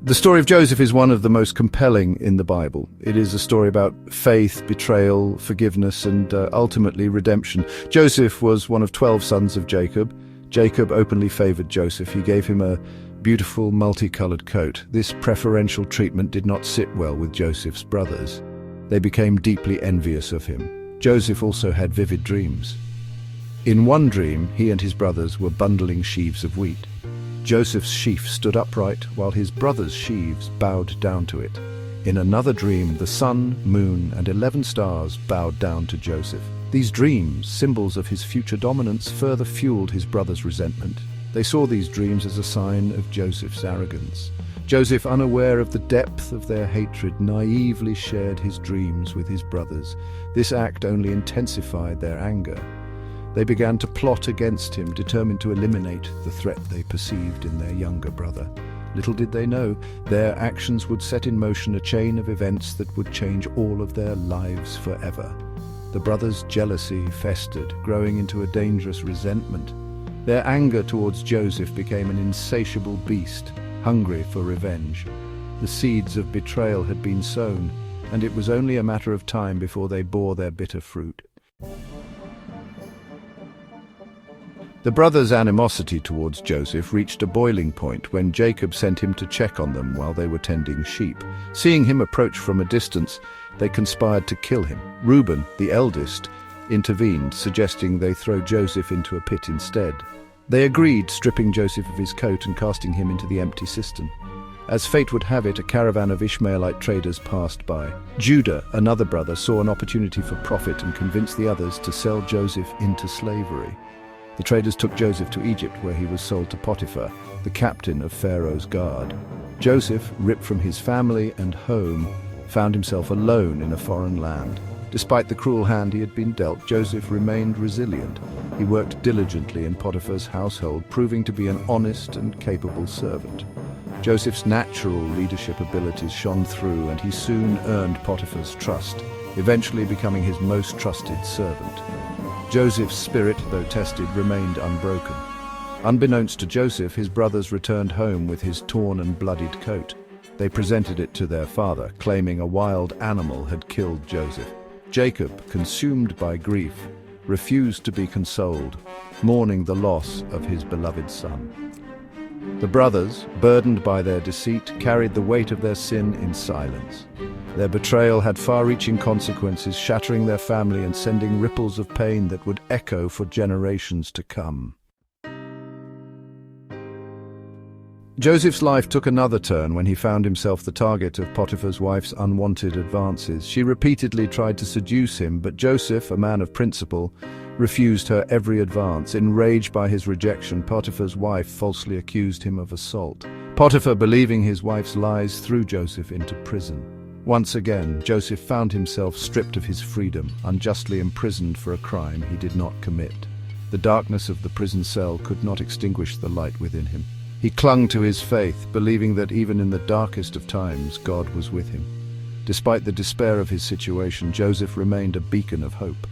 The story of Joseph is one of the most compelling in the Bible. It is a story about faith, betrayal, forgiveness, and ultimately redemption. Joseph was one of 12 sons of Jacob. Jacob openly favored Joseph. He gave him a beautiful, multicolored coat. This preferential treatment did not sit well with Joseph's brothers. They became deeply envious of him. Joseph also had vivid dreams. In one dream, he and his brothers were bundling sheaves of wheat. Joseph's sheaf stood upright, while his brothers' sheaves bowed down to it. In another dream, the sun, moon, and 11 stars bowed down to Joseph. These dreams, symbols of his future dominance, further fueled his brothers' resentment. They saw these dreams as a sign of Joseph's arrogance. Joseph, unaware of the depth of their hatred, naively shared his dreams with his brothers. This act only intensified their anger. They began to plot against him, determined to eliminate the threat they perceived in their younger brother. Little did they know, their actions would set in motion a chain of events that would change all of their lives forever. The brothers' jealousy festered, growing into a dangerous resentment. Their anger towards Joseph became an insatiable beast, hungry for revenge. The seeds of betrayal had been sown, and it was only a matter of time before they bore their bitter fruit. The brothers' animosity towards Joseph reached a boiling point when Jacob sent him to check on them while they were tending sheep. Seeing him approach from a distance, they conspired to kill him. Reuben, the eldest, intervened, suggesting they throw Joseph into a pit instead. They agreed, stripping Joseph of his coat and casting him into the empty cistern. As fate would have it, a caravan of Ishmaelite traders passed by. Judah, another brother, saw an opportunity for profit and convinced the others to sell Joseph into slavery. The traders took Joseph to Egypt, where he was sold to Potiphar, the captain of Pharaoh's guard. Joseph, ripped from his family and home, found himself alone in a foreign land. Despite the cruel hand he had been dealt, Joseph remained resilient. He worked diligently in Potiphar's household, proving to be an honest and capable servant. Joseph's natural leadership abilities shone through, and he soon earned Potiphar's trust, eventually becoming his most trusted servant. Joseph's spirit, though tested, remained unbroken. Unbeknownst to Joseph, his brothers returned home with his torn and bloodied coat. They presented it to their father, claiming a wild animal had killed Joseph. Jacob, consumed by grief, refused to be consoled, mourning the loss of his beloved son. The brothers, burdened by their deceit, carried the weight of their sin in silence. Their betrayal had far-reaching consequences, shattering their family and sending ripples of pain that would echo for generations to come. Joseph's life took another turn when he found himself the target of Potiphar's wife's unwanted advances. She repeatedly tried to seduce him, but Joseph, a man of principle, refused her every advance. Enraged by his rejection, Potiphar's wife falsely accused him of assault. Potiphar, believing his wife's lies, threw Joseph into prison. Once again, Joseph found himself stripped of his freedom, unjustly imprisoned for a crime he did not commit. The darkness of the prison cell could not extinguish the light within him. He clung to his faith, believing that even in the darkest of times, God was with him. Despite the despair of his situation, Joseph remained a beacon of hope.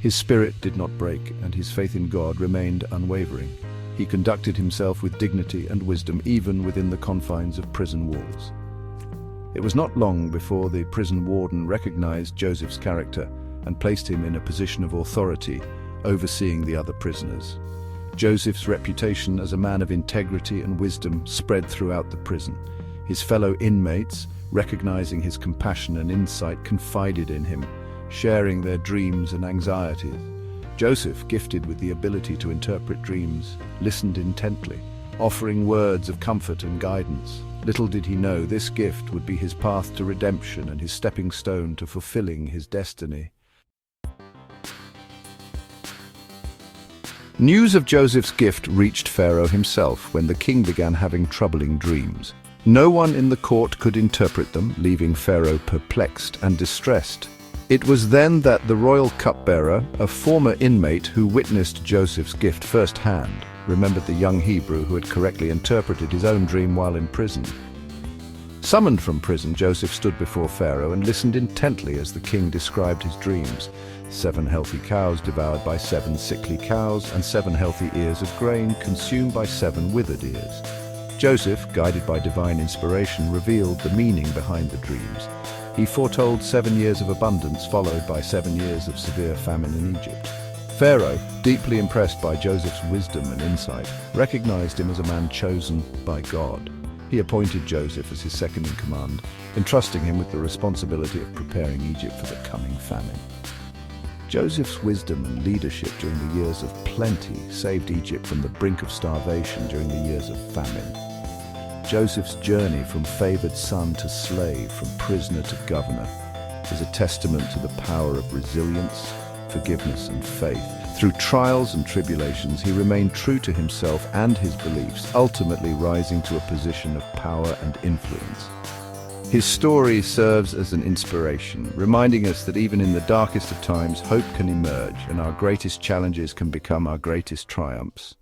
His spirit did not break, and his faith in God remained unwavering. He conducted himself with dignity and wisdom, even within the confines of prison walls. It was not long before the prison warden recognized Joseph's character and placed him in a position of authority, overseeing the other prisoners. Joseph's reputation as a man of integrity and wisdom spread throughout the prison. His fellow inmates, recognizing his compassion and insight, confided in him, sharing their dreams and anxieties. Joseph, gifted with the ability to interpret dreams, listened intently, offering words of comfort and guidance. Little did he know this gift would be his path to redemption and his stepping stone to fulfilling his destiny. News of Joseph's gift reached Pharaoh himself when the king began having troubling dreams. No one in the court could interpret them, leaving Pharaoh perplexed and distressed. It was then that the royal cupbearer, a former inmate who witnessed Joseph's gift firsthand, remembered the young Hebrew who had correctly interpreted his own dream while in prison. Summoned from prison, Joseph stood before Pharaoh and listened intently as the king described his dreams. 7 healthy cows devoured by 7 sickly cows, and 7 healthy ears of grain consumed by 7 withered ears. Joseph, guided by divine inspiration, revealed the meaning behind the dreams. He foretold 7 years of abundance, followed by 7 years of severe famine in Egypt. Pharaoh, deeply impressed by Joseph's wisdom and insight, recognized him as a man chosen by God. He appointed Joseph as his second in command, entrusting him with the responsibility of preparing Egypt for the coming famine. Joseph's wisdom and leadership during the years of plenty saved Egypt from the brink of starvation during the years of famine. Joseph's journey from favored son to slave, from prisoner to governor, is a testament to the power of resilience, forgiveness, and faith. Through trials and tribulations, he remained true to himself and his beliefs, ultimately rising to a position of power and influence. His story serves as an inspiration, reminding us that even in the darkest of times, hope can emerge and our greatest challenges can become our greatest triumphs.